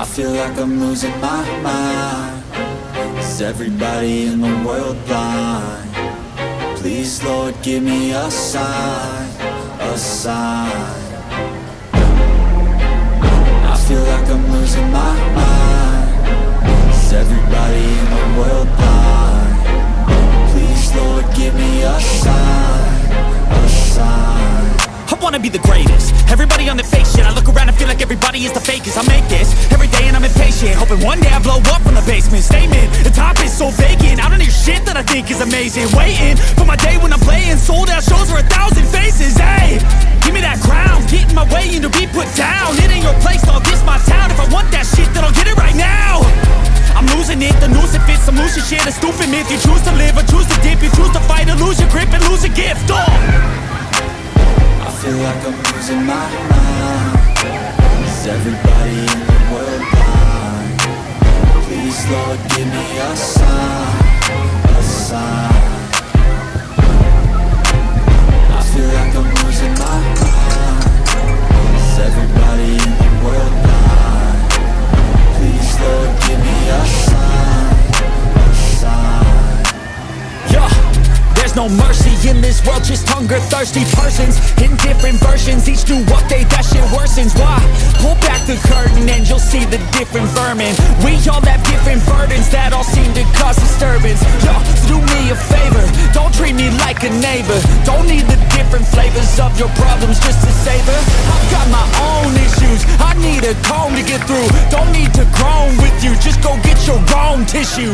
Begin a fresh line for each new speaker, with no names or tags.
I feel like I'm losing my mind. Is everybody in the world blind? Please, Lord, give me a sign, a sign. I feel like I'm losing my mind. Is everybody in the world blind? Please, Lord, give me a sign, a sign.
I wanna be the greatest. Everybody on the fake shit. I look around and feel like everybody is the fakest. I make this every day and I'm impatient, hoping one day I blow up from the basement. Statement, the top is so vacant. I don't hear shit that I think is amazing. Waiting for my day when I'm playing sold out shows for 1,000 faces. Hey, give me that crown, get in my way and to be put down. It ain't your place, I'll this my town. If I want that shit, then I'll get it right now. I'm losing it, the noose it fits. I'm losing shit, a stupid myth. You choose to live or choose to dip. You choose to fight or lose your grip and lose a gift.
I feel like I'm losing my mind. Is everybody in the world blind? Please, Lord, give me a sign, a sign. I feel like I'm losing my mind. Is everybody in the world blind? Please, Lord, give me a sign, a sign.
Yeah. There's no mercy in this world, just hunger-thirsty persons in different versions. Each new update, that shit worsens. Why? Pull back the curtain and you'll see the different vermin. We all have different burdens that all seem to cause disturbance. Yo, so do me a favor, don't treat me like a neighbor. Don't need the different flavors of your problems just to savor. I've got my own issues, I need a comb to get through. Don't need to groan with you, just go get your own tissue.